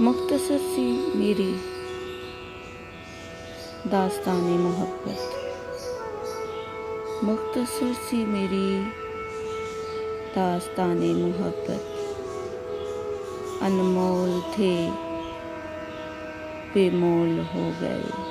मुख्तसर सी मेरी दास्ताने मोहब्बत, मुख्तसर सी मेरी दास्ताने मोहब्बत, अनमोल थे बेमोल हो गए।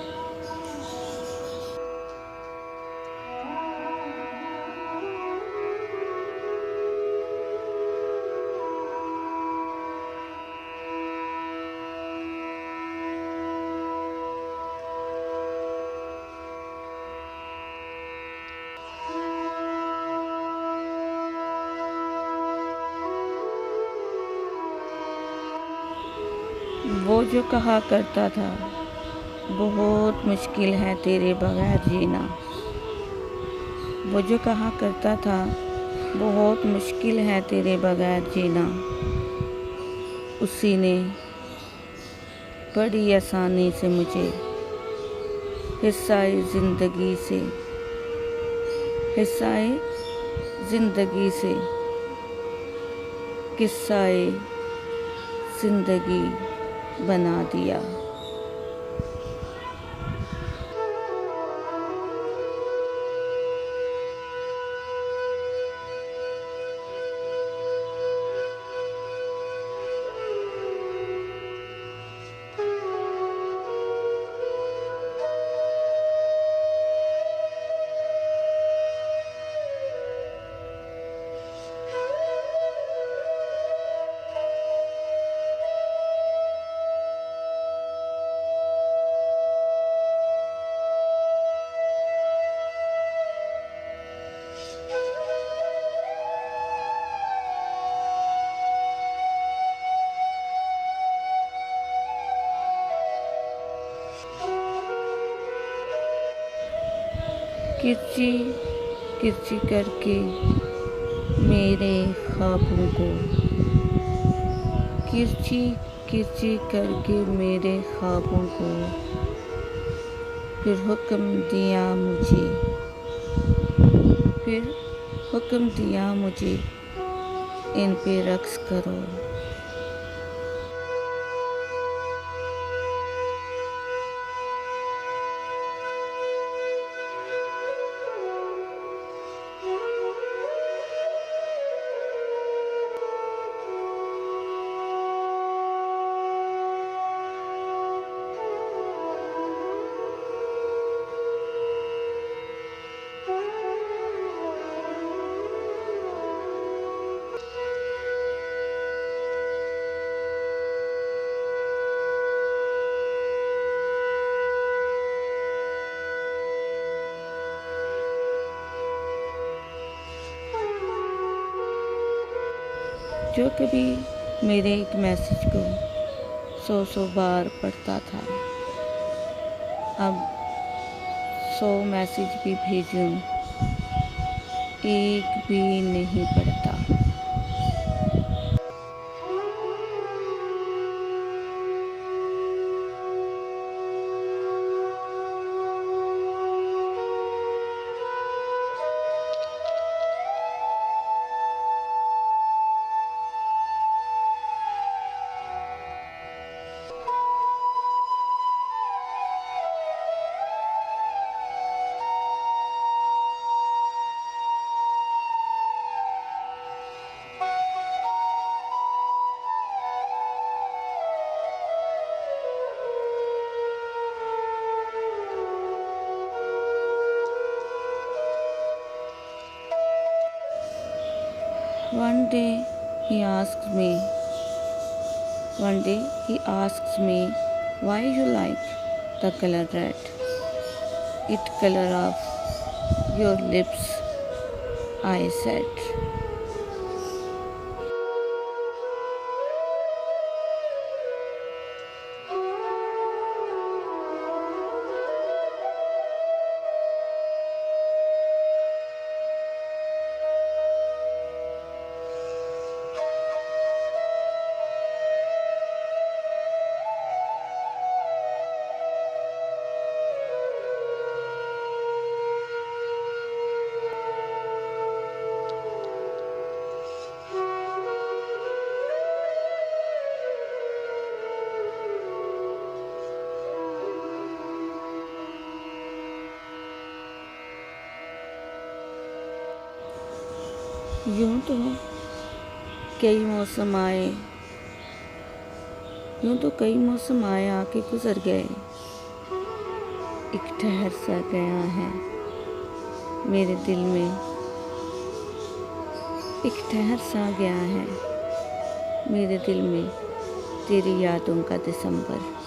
वो जो कहा करता था बहुत मुश्किल है तेरे बगैर जीना, वो जो कहा करता था बहुत मुश्किल है तेरे बगैर जीना, उसी ने बड़ी आसानी से मुझे हिस्साए ज़िंदगी से किस्साए ज़िंदगी बना दिया। किरची किरची करके मेरे ख्वाबों को, किरची किरची करके मेरे ख्वाबों को, फिर हुक्म दिया मुझे इन पे रक्स करो। जो कभी मेरे एक मैसेज को 100 बार पढ़ता था, अब 100 मैसेज भी भेजूं एक भी नहीं पढ़ता। One day he asks me, why you like the color red? It color of your lips, I said. यूं तो कई मौसम आए, यूं तो कई मौसम आए आके गुजर गए। एक ठहर सा गया है मेरे दिल में, एक ठहर सा गया है मेरे दिल में तेरी यादों का दिसंबर।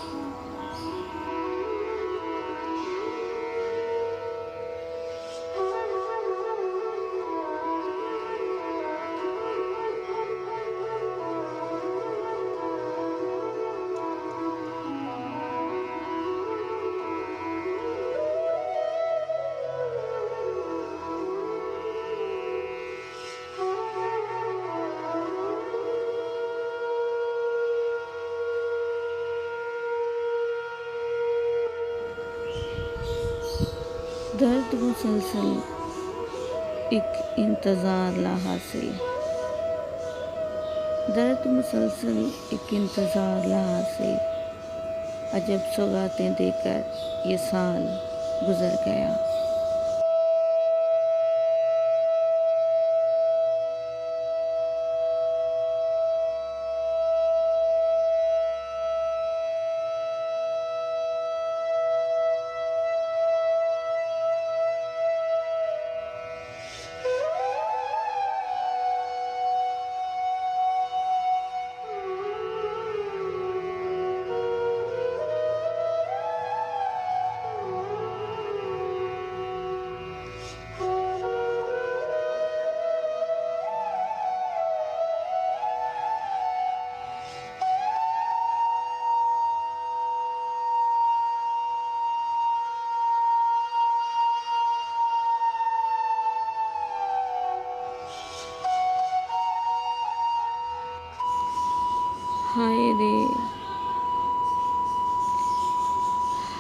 दर्द मुसलसल एक इंतज़ार ला हासिल, दर्द मुसलसल एक इंतज़ार ला हासिल, अजब सौगातें देकर ये साल गुजर गया।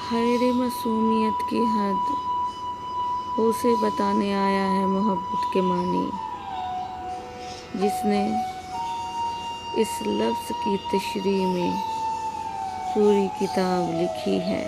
हाय रे मासूमियत की हद, उसे बताने आया है मोहब्बत के मानी, जिसने इस लफ्ज़ की तशरीह में पूरी किताब लिखी है।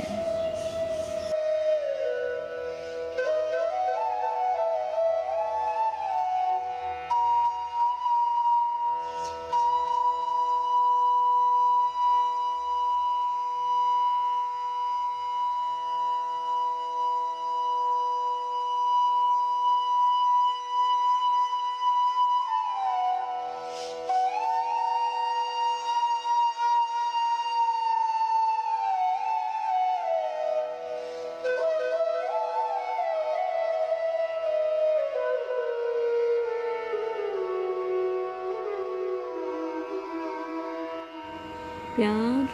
प्यार,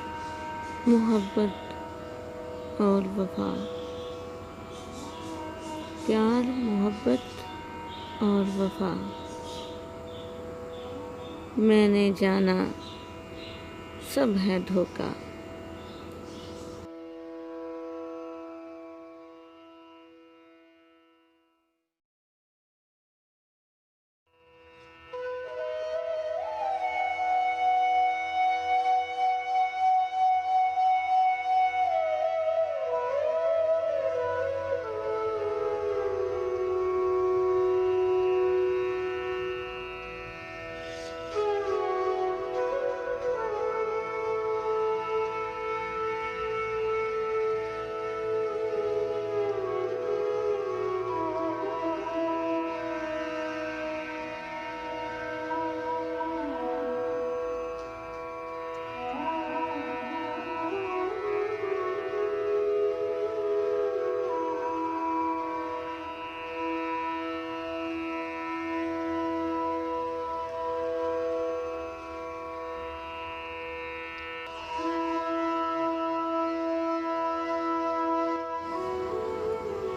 मोहब्बत और वफा, प्यार, मोहब्बत और वफा, मैंने जाना सब है धोखा।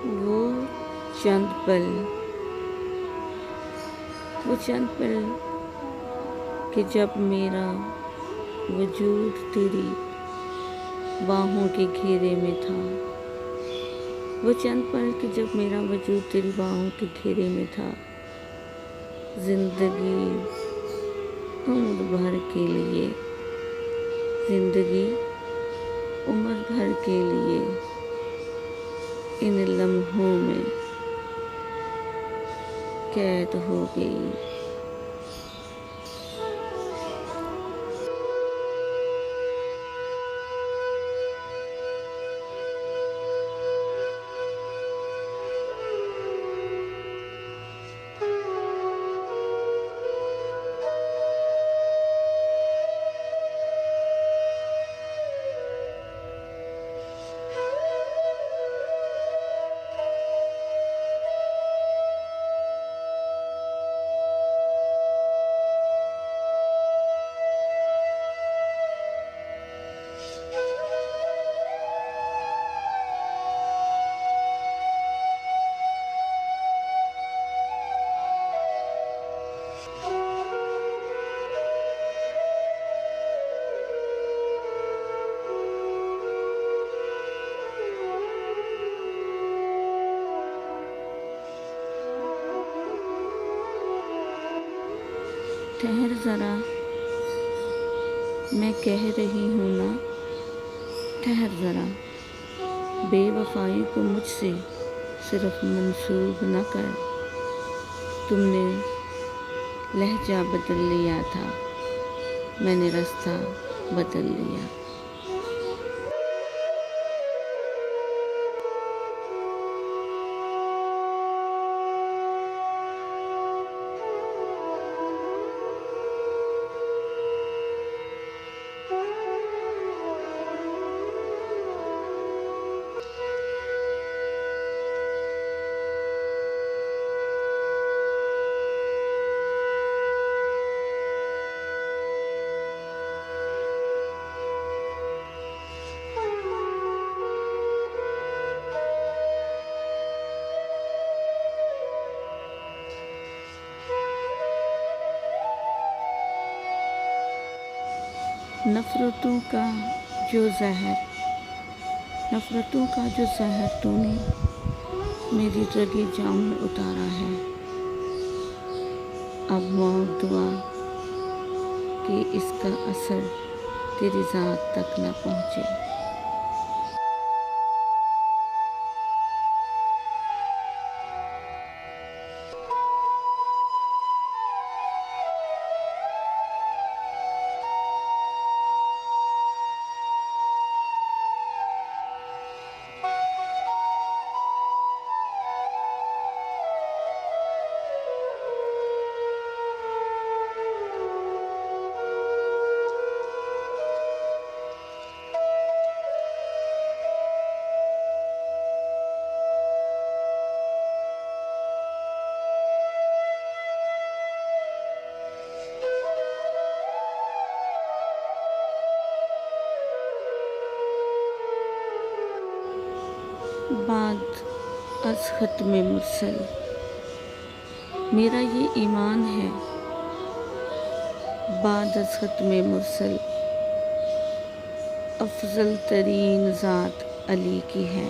वो चंद पल, वो चंद पल कि जब मेरा वजूद तेरी बाहों के घेरे में था, वो चंद पल कि जब मेरा वजूद तेरी बाहों के घेरे में था। जिंदगी उम्र भर के लिए, जिंदगी उम्र भर के लिए इन लम्हों में कैद हो गई। ठहर ज़रा, मैं कह रही हूँ ना, ठहर ज़रा। बेवफाई को मुझसे सिर्फ मंसूब न कर। तुमने लहजा बदल लिया था, मैंने रास्ता बदल लिया। नफ़रतों का जो ज़हर तूने मेरी रगे जाम में उतारा है, अब मांग दुआ कि इसका असर तेरी ज़ात तक न पहुँचे। बाद अज़ ख़त्म मुरसल, मेरा ये ईमान है, बाद अज़ ख़त्म मुरसल अफ़ज़ल तरीन ज़ात अली की है।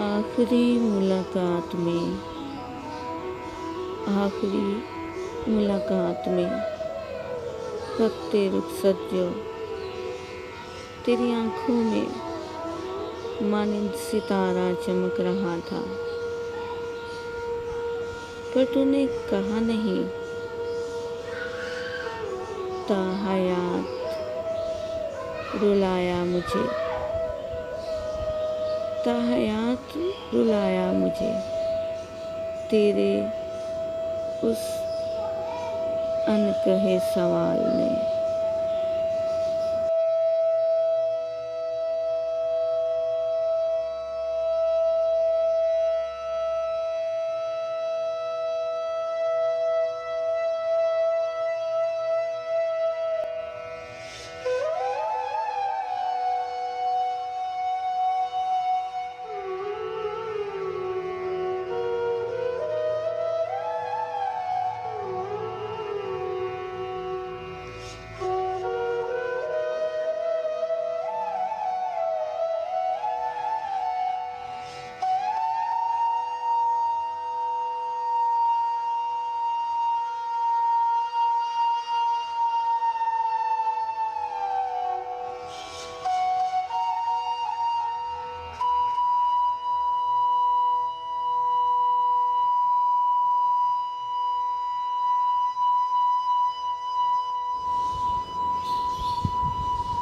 आखिरी मुलाकात में वक़्ते रुख़सत जो तेरी आँखों में मानिंद सितारा चमक रहा था, पर तूने कहा नहीं, ता हयात रुलाया मुझे तेरे उस अनकहे सवाल ने।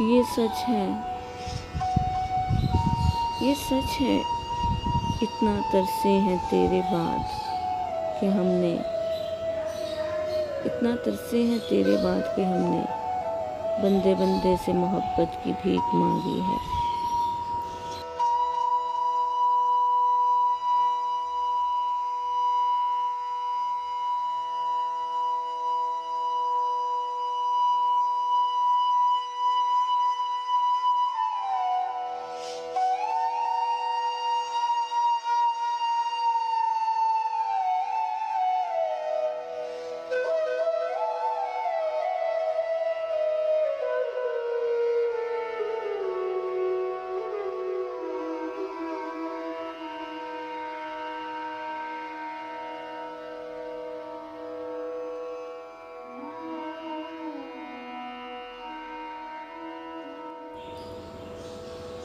ये सच है, ये सच है। इतना तरसे हैं तेरे बाद कि हमने, इतना तरसे हैं तेरे बाद कि हमने बंदे बंदे से मोहब्बत की भीख मांगी है।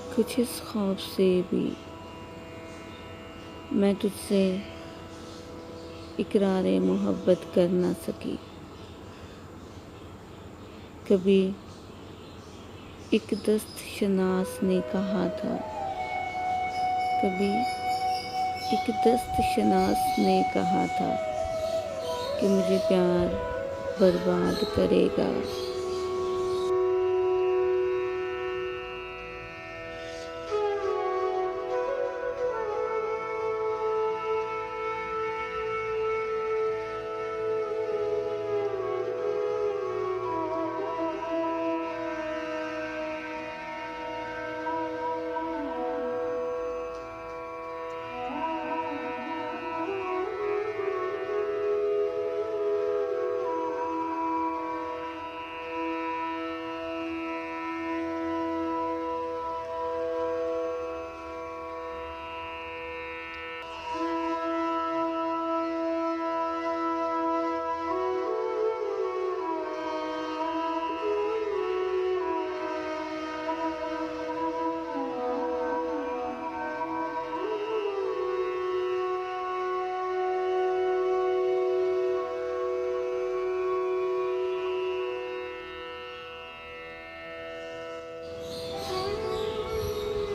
कुछ इस ख्वाब से भी मैं तुझसे इकरारे मोहब्बत कर ना सकी। कभी एक दस्त शनास ने कहा था, कभी एक दस्त शनास ने कहा था कि मुझे प्यार बर्बाद करेगा।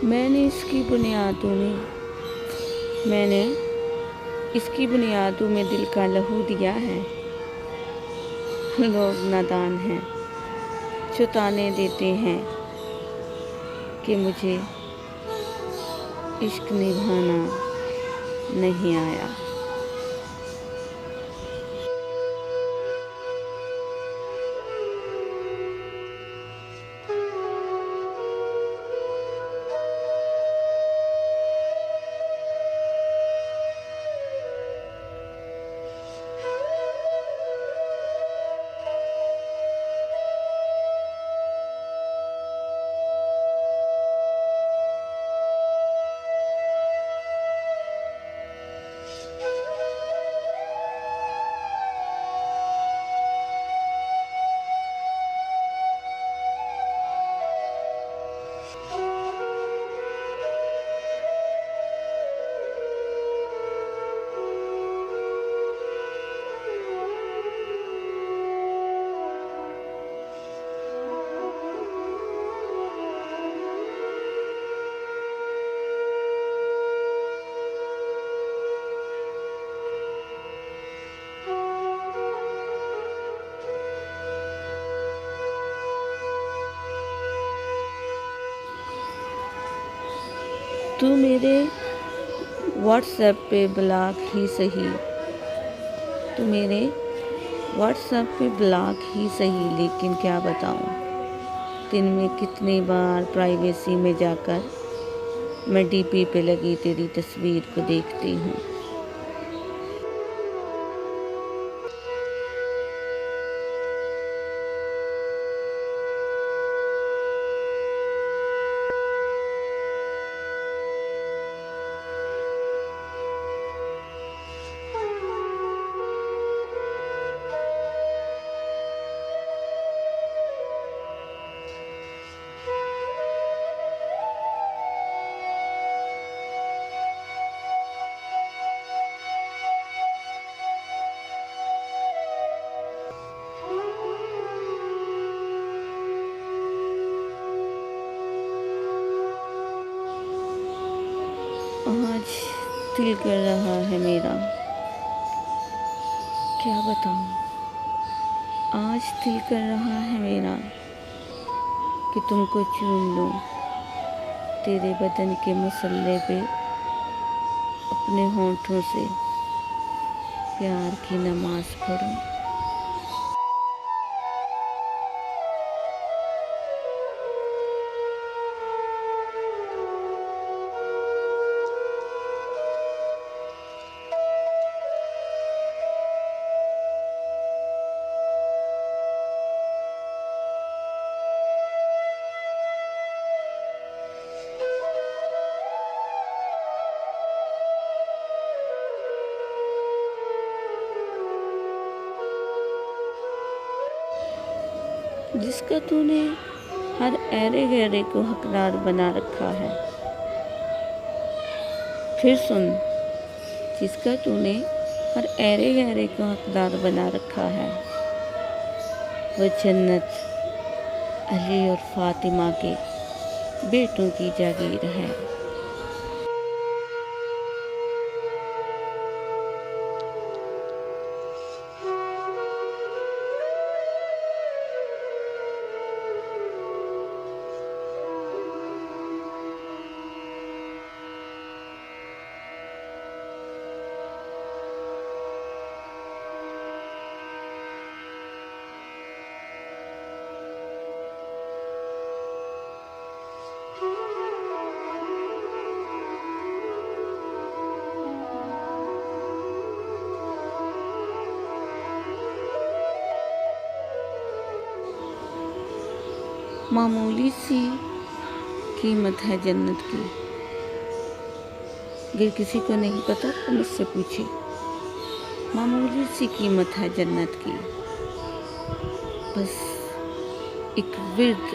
मैंने इसकी बुनियादों में दिल का लहू दिया है। लोग नादान हैं जो ताने देते हैं कि मुझे इश्क निभाना नहीं आया। तू मेरे व्हाट्सएप पे ब्लॉक ही सही, तू मेरे व्हाट्सएप पे ब्लॉक ही सही, लेकिन क्या बताऊँ दिन में कितनी बार प्राइवेसी में जाकर मैं डीपी पे लगी तेरी तस्वीर को देखती हूँ। दिल कर रहा है मेरा, क्या बताऊं। आज दिल कर रहा है मेरा कि तुमको चूम लूं, तेरे बदन के मसल्ले पे अपने होंठों से प्यार की नमाज पढ़ूं। जिसका तूने हर ऐरे गैरे को हकदार बना रखा है। फिर सुन, जिसका तूने हर ऐरे गैरे को हकदार बना रखा है, वो जन्नत अली और फातिमा के बेटों की जागीर है। मामूली सी कीमत है जन्नत की। अगर किसी को नहीं पता तो मुझसे पूछे। मामूली सी कीमत है जन्नत की, बस एक विर्द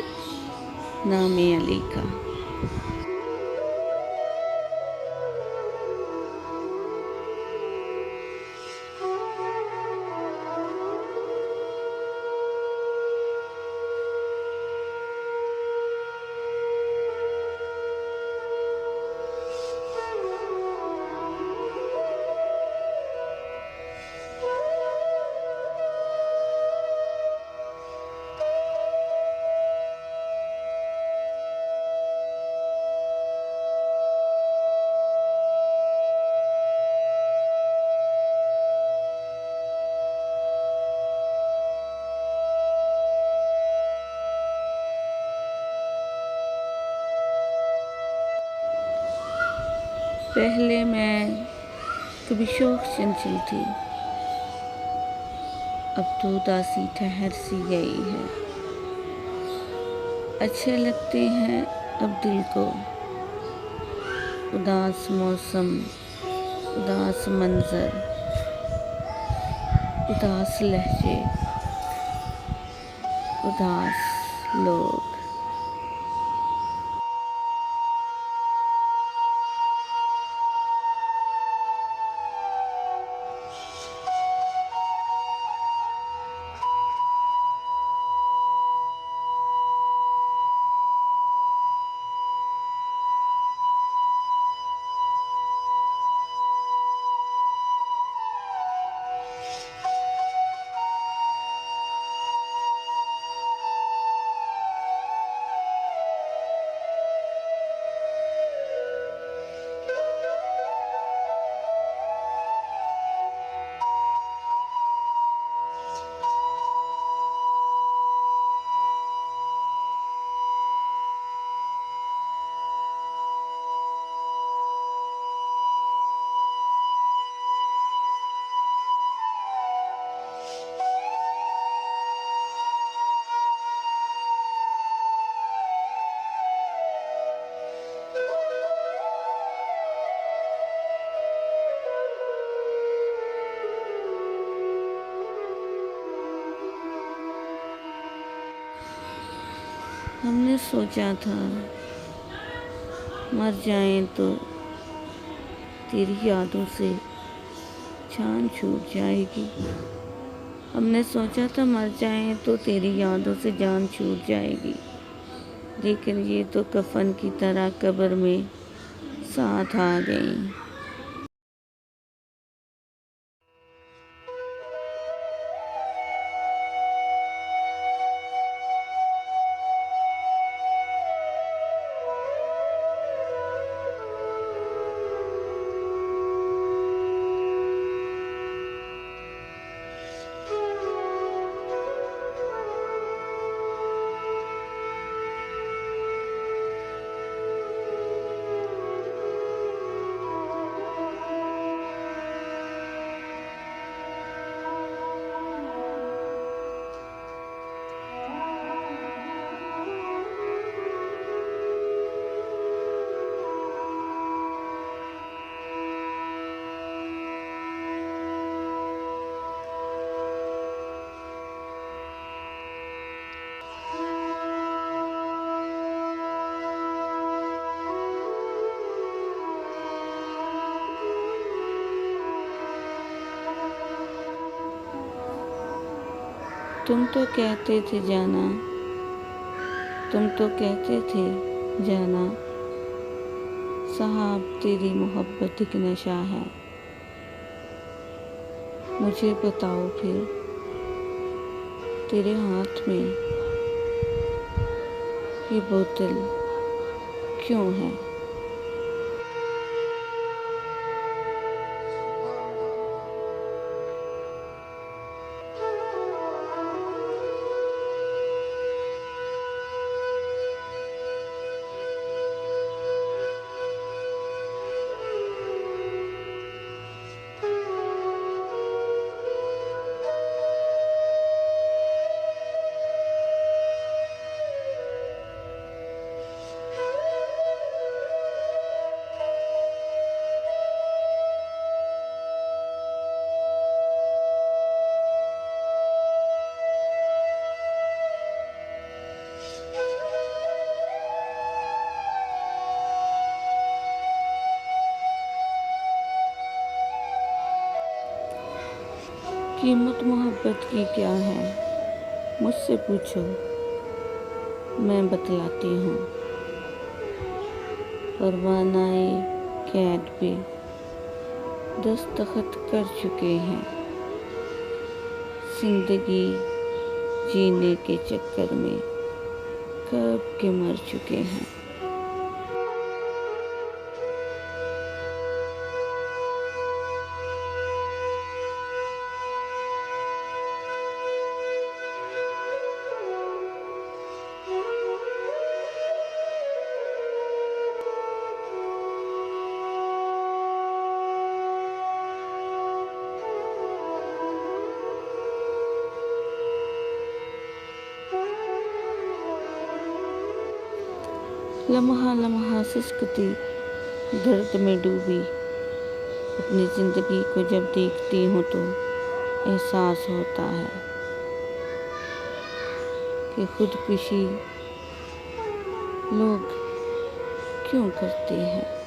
नामे अली का। पहले मैं कभी शौक चंचल थी, अब तो उदासी ठहर सी गई है। अच्छे लगते हैं अब दिल को उदास मौसम, उदास मंजर, उदास लहजे, उदास लोग। हमने सोचा था मर जाएं तो तेरी यादों से जान छूट जाएगी। हमने सोचा था मर जाएं तो तेरी यादों से जान छूट जाएगी, लेकिन ये तो कफन की तरह कब्र में साथ आ गई। तुम तो कहते थे जाना, तुम तो कहते थे जाना, साहब तेरी मोहब्बत एक नशा है। मुझे बताओ फिर तेरे हाथ में ये बोतल क्यों है? कीमत मोहब्बत की क्या है, मुझसे पूछो, मैं बतलाती हूँ। परवानाए कैद पे दस्तखत कर चुके हैं, जिंदगी जीने के चक्कर में कब के मर चुके हैं। लम्हा लम्हा सिसकती दर्द में डूबी अपनी ज़िंदगी को जब देखती हूँ तो एहसास होता है कि खुदकुशी लोग क्यों करते हैं।